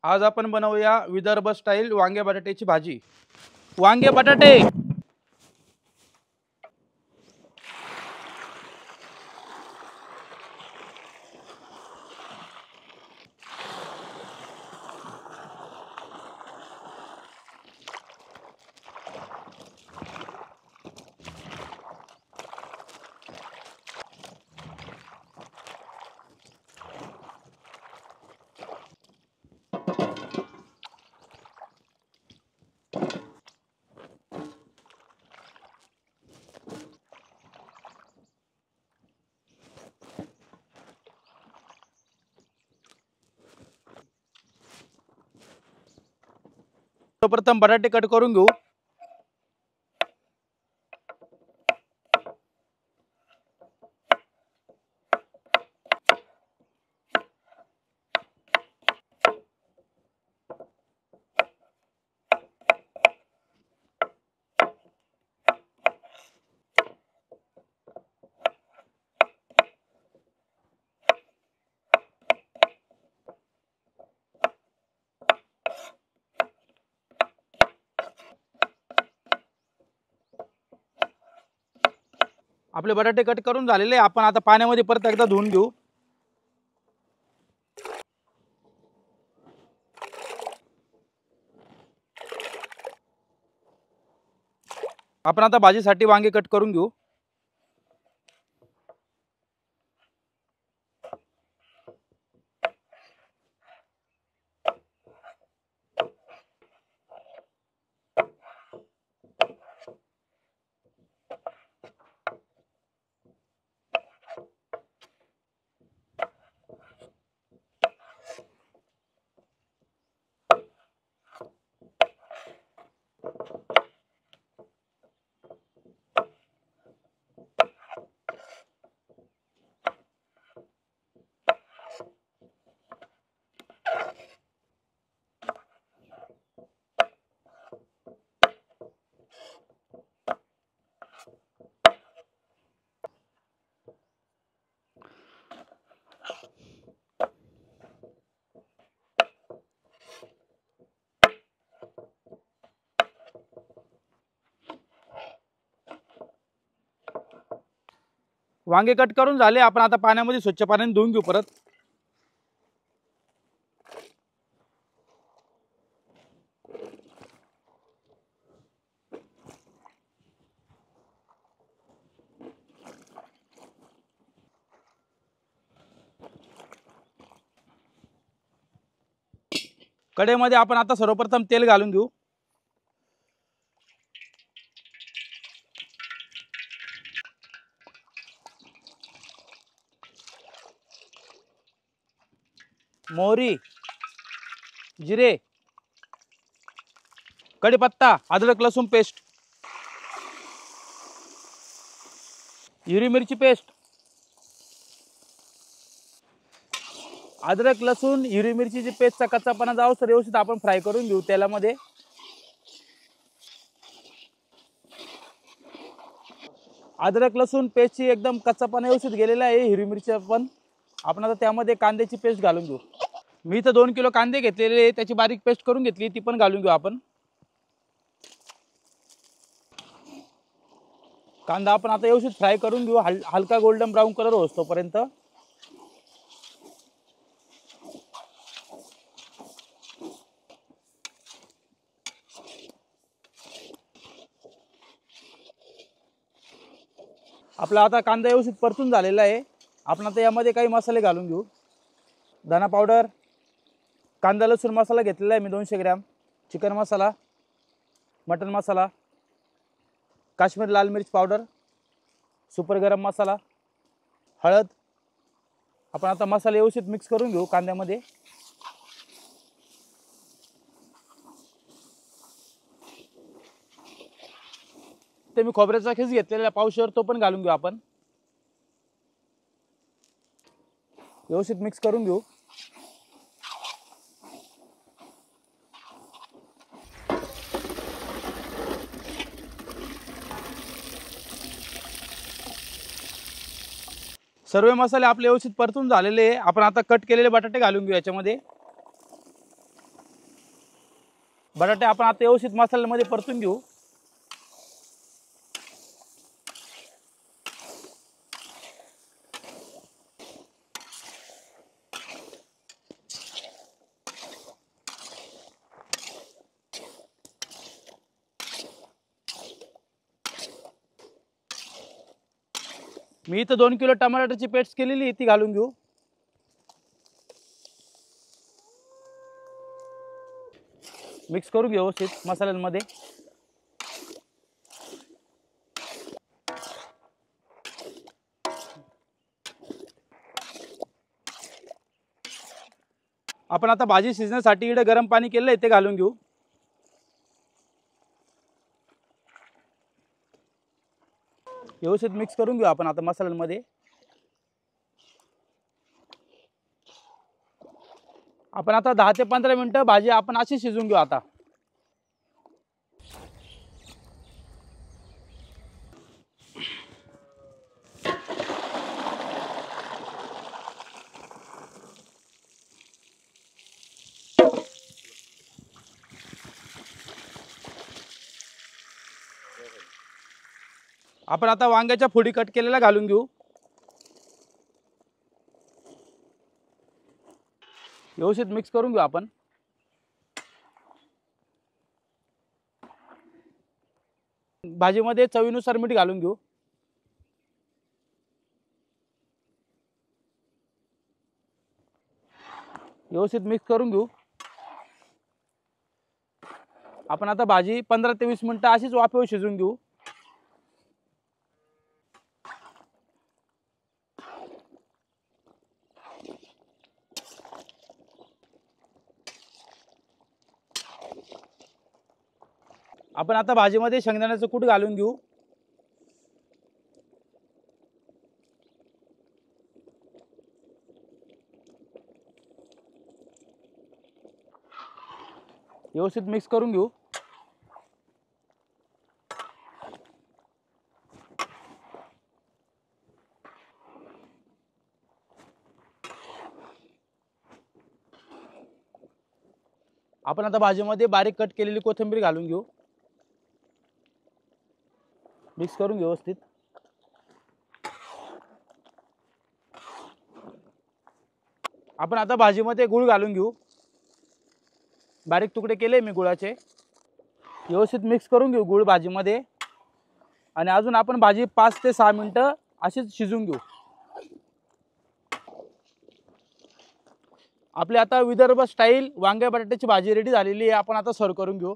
आज आपण बनवूया विदर्भ स्टाईल वांगे बटाट्याची भाजी। वांगे बटाटे सर्वप्रथम बटाटे कट करून घेऊ। आपले बटाटे कट करून झालेले, आपण आता पाण्यामध्ये परत एकदा धुवून घेऊ। आपण आता भाजीसाठी वांगे कट करून घेऊ। वांगे कट करून झाले, आपण आता पाण्यामध्ये स्वच्छ पाण्याने धुवून घेऊ परत। कढईमध्ये आपण आता सर्वप्रथम तेल घालून घेऊ। मोहरी, जिरे, कढीपत्ता, अदरक लसूण पेस्ट, हिरवी मिरची पेस्ट, अदरक लसूण हिरवी मिरचीची पेस्टचा कच्चापणा जाऊस व्यवस्थित आपण फ्राय करून घेऊ तेलामध्ये। अदरक लसूण पेस्टची एकदम कच्चापणा व्यवस्थित गेलेला आहे। हिरवी मिरची आपण आता त्यामध्ये कांद्याची पेस्ट घालून घेऊ। मी इथं 2 किलो कांदे घेतलेले, त्याची बारीक पेस्ट करून घेतली, ती पण घालून घेऊ आपण। कांदा आपण आता व्यवस्थित फ्राय करून घेऊ, हलका गोल्डन ब्राऊन कलर होतोपर्यंत। आपला आता कांदा व्यवस्थित परतून झालेला आहे। आपण आता यामध्ये काही मसाले घालून घेऊ। धना पावडर, कांदा लसूण मसाला घेतलेला आहे मी 200 ग्रॅम, चिकन मसाला, मटन मसाला, काश्मीर लाल मिर्च पावडर, सुपर गरम मसाला, हळद। आपण आता मसाले व्यवस्थित मिक्स करून घेऊ कांद्यामध्ये। ते मी खोबऱ्याचा खीस घेतलेला पावशेर, तो पण घालून घेऊ आपण। व्यवस्थित मिक्स करून घेऊ। सर्व मसाले आपले व्यवस्थित परतून झालेले आहे। आपण आता कट केलेले बटाटे घालून घेऊ याच्यामध्ये। बटाटे आपण आता व्यवस्थित मसाल्यामध्ये परतून घेऊ। मी इथं 2 किलो टमाटरची पेस्ट केलेली ती घालून घेऊ। मिक्स करून घेऊ व्यवस्थित मसाल्यांमध्ये। आपण आता भाजी शिजण्यासाठी इकडे गरम पाणी केलेलं आहे ते घालून घेऊ। व्यवस्थित मिक्स करून घेऊ आपण आता मसाल्यांमध्ये। आपण आता 10 ते 15 मिनिटं भाजी आपण अशी शिजवून घेऊ। आता आपण आता वांग्याच्या फोडी कट केलेल्या घालून घेऊ। व्यवस्थित मिक्स करून घेऊ आपण। भाजीमध्ये चवीनुसार मीठ घालून घेऊ। व्यवस्थित मिक्स करून घेऊ। आपण आता भाजी 15 ते 20 मिनिटं अशीच वाफेवर शिजवून घेऊ। आपण आता भाजीमध्ये शेंगदाण्याचं कूट घालून घेऊ। व्यवस्थित मिक्स करून घेऊ। आपण आता भाजीमध्ये बारीक कट केलेली कोथिंबीर घालून घेऊ। मिक्स करून घेऊ व्यवस्थित। आपण आता भाजीमध्ये गूळ घालून घेऊ। बारीक तुकडे केले मी गुळाचे। व्यवस्थित मिक्स करून घेऊ गूळ भाजीमध्ये। आणि अजून आपण भाजी 5 ते 6 मिनिटं अशीच शिजवून घेऊ। आपली आता विदर्भ स्टाईल वांग्या बटाट्याची भाजी रेडी झालेली आहे। आपण आता सर्व करून घेऊ।